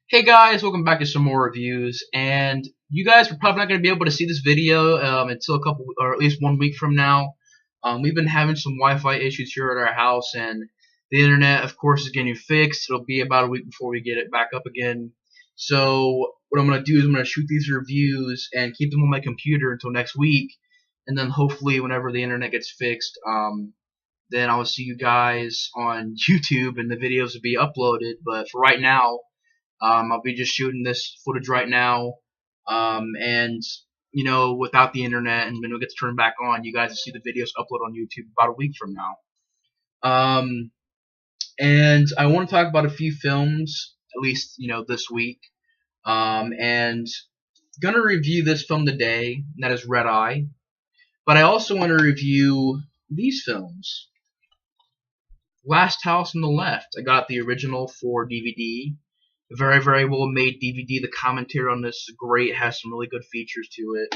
Hey guys, welcome back to some more reviews. And you guys are probably not going to be able to see this video until a couple, or at least 1 week from now. We've been having some Wi-Fi issues here at our house, and the internet, of course, is getting fixed. It'll be about a week before we get it back up again. So what I'm going to do is I'm going to shoot these reviews and keep them on my computer until next week, and then hopefully whenever the internet gets fixed, then I will see you guys on YouTube and the videos will be uploaded. But for right now, I'll be just shooting this footage right now, and without the internet, and when it gets turned back on, you guys will see the videos upload on YouTube about a week from now. And I want to talk about a few films, at least this week, and gonna review this film today, and that is Red Eye. But I also want to review these films. Last House on the Left. I got the original for DVD. Very, very well made DVD. The commentary on this is great. It has some really good features to it.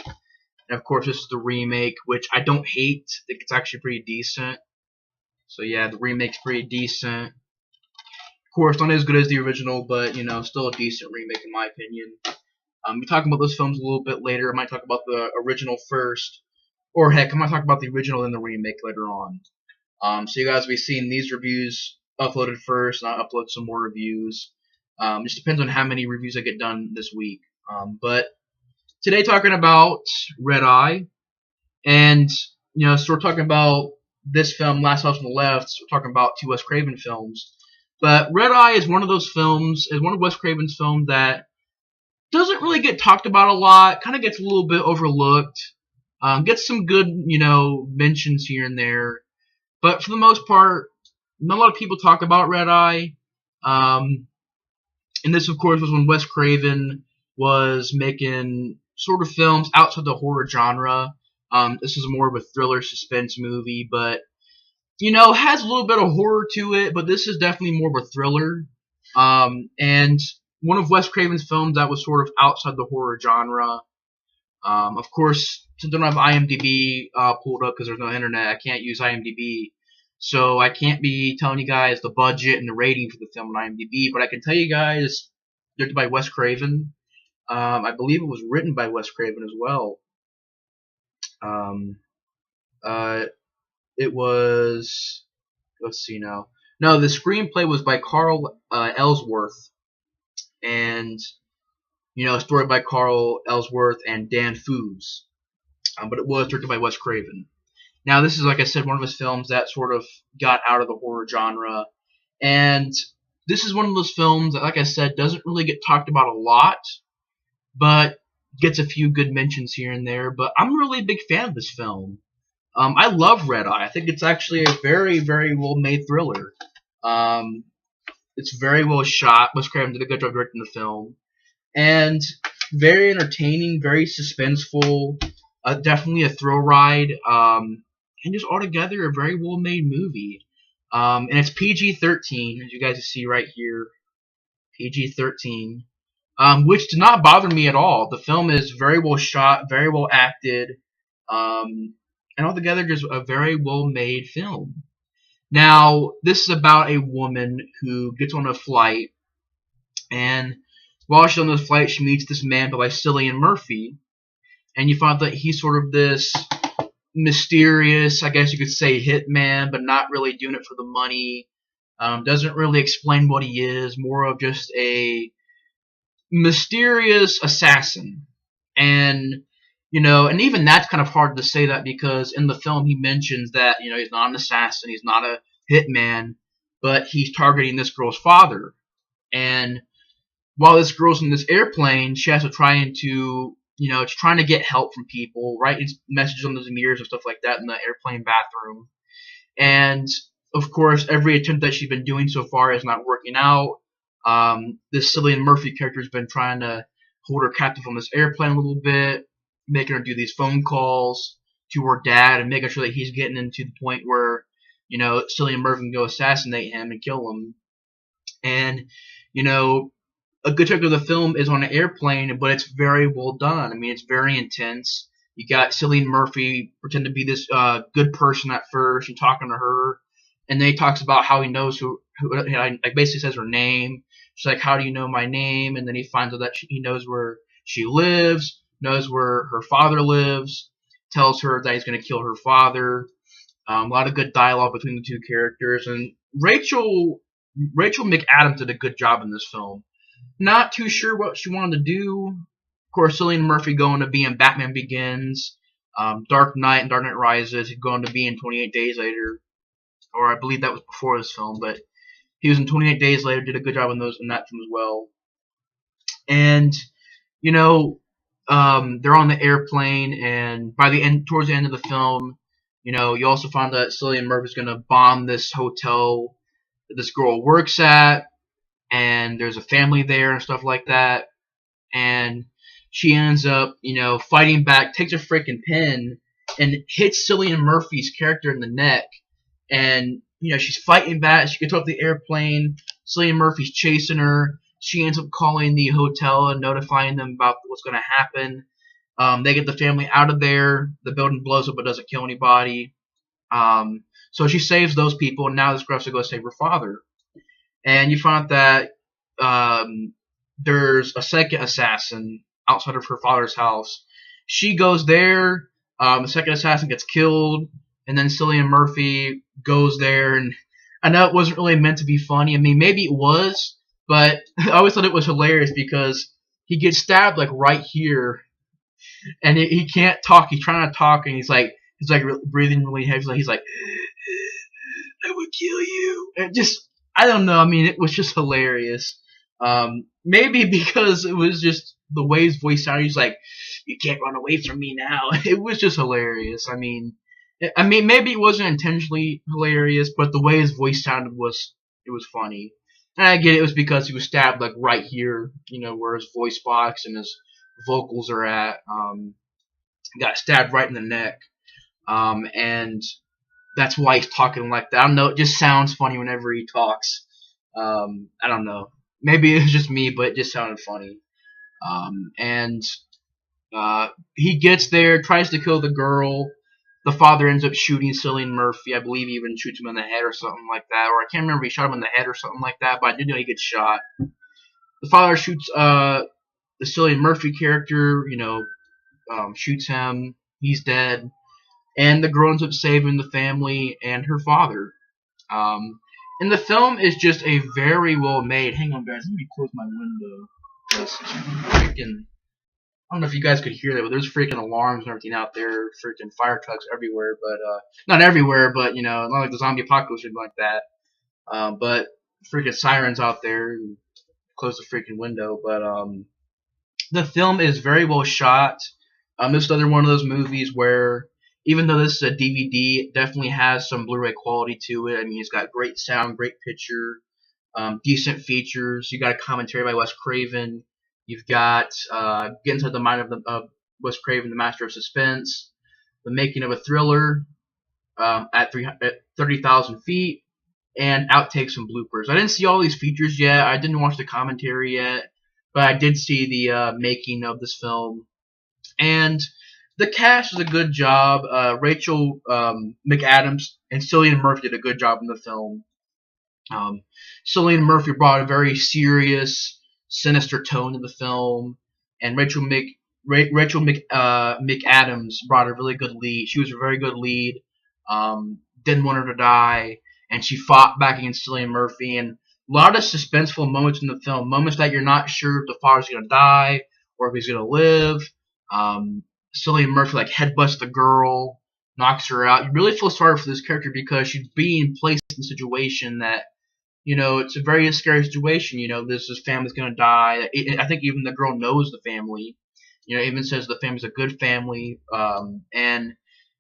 And of course, this is the remake, which I don't hate. I think it's actually pretty decent. So yeah, the remake's pretty decent. Of course, not as good as the original, but still a decent remake in my opinion. We're talking about those films a little bit later. I might talk about the original first, or heck, I might talk about the original and the remake later on. So you guys will be seeing these reviews uploaded first, and I'll upload some more reviews. Just depends on how many reviews I get done this week. But today talking about Red Eye, and so we're talking about this film, Last House on the Left. So we're talking about two Wes Craven films. But Red Eye is one of those films, is one of Wes Craven's films that doesn't really get talked about a lot. Kind of gets a little bit overlooked. Gets some good, mentions here and there. But for the most part, not a lot of people talk about Red Eye. And this, of course, was when Wes Craven was making sort of films outside the horror genre. This is more of a thriller suspense movie, but has a little bit of horror to it. But this is definitely more of a thriller. And one of Wes Craven's films that was sort of outside the horror genre. Of course, since I don't have IMDb pulled up because there's no internet, I can't use IMDb. So I can't be telling you guys the budget and the rating for the film on IMDb, but I can tell you guys directed by Wes Craven. I believe it was written by Wes Craven as well. It was, let's see now. No, the screenplay was by Carl Ellsworth, and story by Carl Ellsworth and Dan Foos. But it was directed by Wes Craven. Now, this is, like I said, one of his films that sort of got out of the horror genre. And this is one of those films that, like I said, doesn't really get talked about a lot, but gets a few good mentions here and there. But I'm really a big fan of this film. I love Red Eye. I think it's actually a very, very well-made thriller. It's very well shot. Wes Craven did a good job directing the film. And very entertaining, very suspenseful. Definitely a thrill ride. And just altogether a very well made movie. And it's PG-13, as you guys see right here. PG-13. Which did not bother me at all. The film is very well shot, very well acted. And altogether just a very well made film. Now, this is about a woman who gets on a flight, and while she's on this flight, she meets this man by Cillian Murphy, and you find that he's sort of this mysterious, I guess you could say, hitman, but not really doing it for the money. Doesn't really explain what he is, more of just a mysterious assassin. And and even that's kind of hard to say that because in the film he mentions that he's not an assassin, he's not a hitman, but he's targeting this girl's father. And while this girl's in this airplane, she has to trying to get help from people, writing messages on those mirrors and stuff like that in the airplane bathroom. And of course, every attempt that she's been doing so far is not working out. This Cillian Murphy character has been trying to hold her captive on this airplane a little bit, making her do these phone calls to her dad and making sure that he's getting into the point where Cillian Murphy can go assassinate him and kill him. And a good chunk of the film is on an airplane, but it's very well done. I mean, it's very intense. You got Cillian Murphy pretend to be this good person at first and talking to her, and then he talks about how he knows who like basically says her name. She's like, how do you know my name? And then he finds out that he knows where she lives, knows where her father lives, tells her that he's going to kill her father. A lot of good dialogue between the two characters, and Rachel McAdams did a good job in this film. Not too sure what she wanted to do. Of course, Cillian Murphy going to be in Batman Begins, Dark Knight and Dark Knight Rises. He's going to be in 28 Days Later, or I believe that was before this film, but he was in 28 Days Later. Did a good job in that film as well. And you know, they're on the airplane, and towards the end of the film, you also find that Cillian Murphy's going to bomb this hotel that this girl works at, and there's a family there and stuff like that. And she ends up, fighting back, takes a freaking pen, and hits Cillian Murphy's character in the neck. And, she's fighting back. She gets off the airplane. Cillian Murphy's chasing her. She ends up calling the hotel and notifying them about what's going to happen. They get the family out of there. The building blows up but doesn't kill anybody. So she saves those people, and now this girl has to go save her father. And you find out that there's a second assassin outside of her father's house. She goes there. The second assassin gets killed, and then Cillian Murphy goes there. And I know it wasn't really meant to be funny. I mean, maybe it was, but I always thought it was hilarious because he gets stabbed like right here, and he can't talk. He's trying to talk, and he's like breathing really heavy. He's like, I would kill you. And just, I don't know. I mean, it was just hilarious. Maybe because it was just the way his voice sounded. He's like, you can't run away from me now. It was just hilarious. I mean, maybe it wasn't intentionally hilarious, but the way his voice sounded was funny. And I get it was because he was stabbed like right here, where his voice box and his vocals are at. Got stabbed right in the neck. And that's why he's talking like that. I don't know, it just sounds funny whenever he talks. I don't know. Maybe it's just me, but it just sounded funny. And he gets there, tries to kill the girl. The father ends up shooting Cillian Murphy. I believe he even shoots him in the head or something like that. Or I can't remember if he shot him in the head or something like that, but I do know he gets shot. The father shoots the Cillian Murphy character, shoots him. He's dead. And the girl ends up saving the family and her father. And the film is just a very well made. Hang on, guys. Let me close my window. Freaking, I don't know if you guys could hear that, but there's freaking alarms and everything out there. Freaking fire trucks everywhere, but not everywhere, but not like the zombie apocalypse or anything like that. But freaking sirens out there. Close the freaking window. But the film is very well shot. This is another one of those movies where, even though this is a DVD, it definitely has some Blu-ray quality to it. I mean, it's got great sound, great picture, decent features. You got a commentary by Wes Craven. You've got Get Inside the Mind of Wes Craven, the master of suspense, the making of a thriller at 30,000 feet, and outtakes and bloopers. I didn't see all these features yet. I didn't watch the commentary yet, but I did see the making of this film. And the cast does a good job. Rachel McAdams and Cillian Murphy did a good job in the film. Cillian Murphy brought a very serious, sinister tone to the film, and Rachel McAdams brought a really good lead. She was a very good lead. Didn't want her to die, and she fought back against Cillian Murphy. And a lot of suspenseful moments in the film, moments that you're not sure if the father's gonna die or if he's gonna live. Cillian Murphy headbutts the girl, knocks her out. You really feel sorry for this character because she's being placed in a situation that, it's a very scary situation. This family's gonna die. I think even the girl knows the family. Even says the family's a good family. And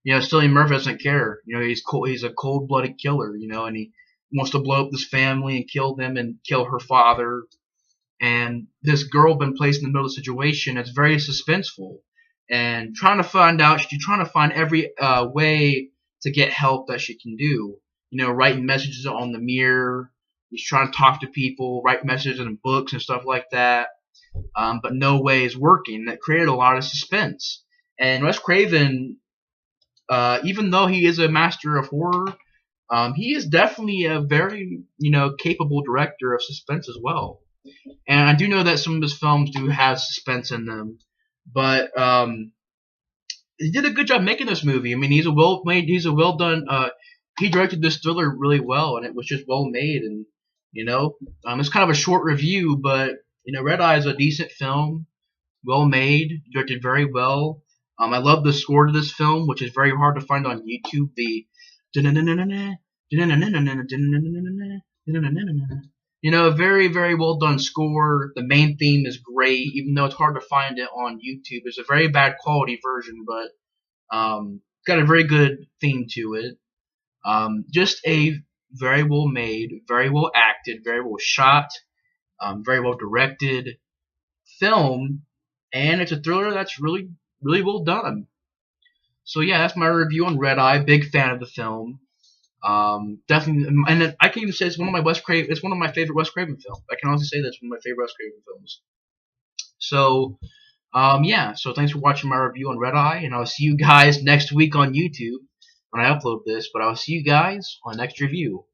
Cillian Murphy doesn't care. He's cold. He's a cold-blooded killer. And he wants to blow up this family and kill them and kill her father. And this girl been placed in the middle of the situation. It's very suspenseful. And she's trying to find every way to get help that she can do. Writing messages on the mirror. She's trying to talk to people, write messages in books and stuff like that. But no way is working. That created a lot of suspense. And Wes Craven, even though he is a master of horror, he is definitely a very, capable director of suspense as well. And I do know that some of his films do have suspense in them, but he did a good job making this movie. I mean, he's a well done. He directed this thriller really well, and it was just well made. And you know, it's kind of a short review, but you know, Red Eye is a decent film, well made, directed very well. I love the score to this film, which is very hard to find on YouTube. The you know, very, very well done score. The main theme is great, even though it's hard to find it on YouTube. It's a very bad quality version, but it's got a very good theme to it. Just a very well made, very well acted, very well shot, very well directed film, and it's a thriller that's really, really well done. So yeah, that's my review on Red Eye. Big fan of the film. Definitely, and I can even say it's one of my Wes Craven. It's one of my favorite Wes Craven films. I can honestly say that's one of my favorite Wes Craven films. So, yeah. So thanks for watching my review on Red Eye, and I'll see you guys next week on YouTube when I upload this. But I'll see you guys on the next review.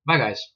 Bye, guys.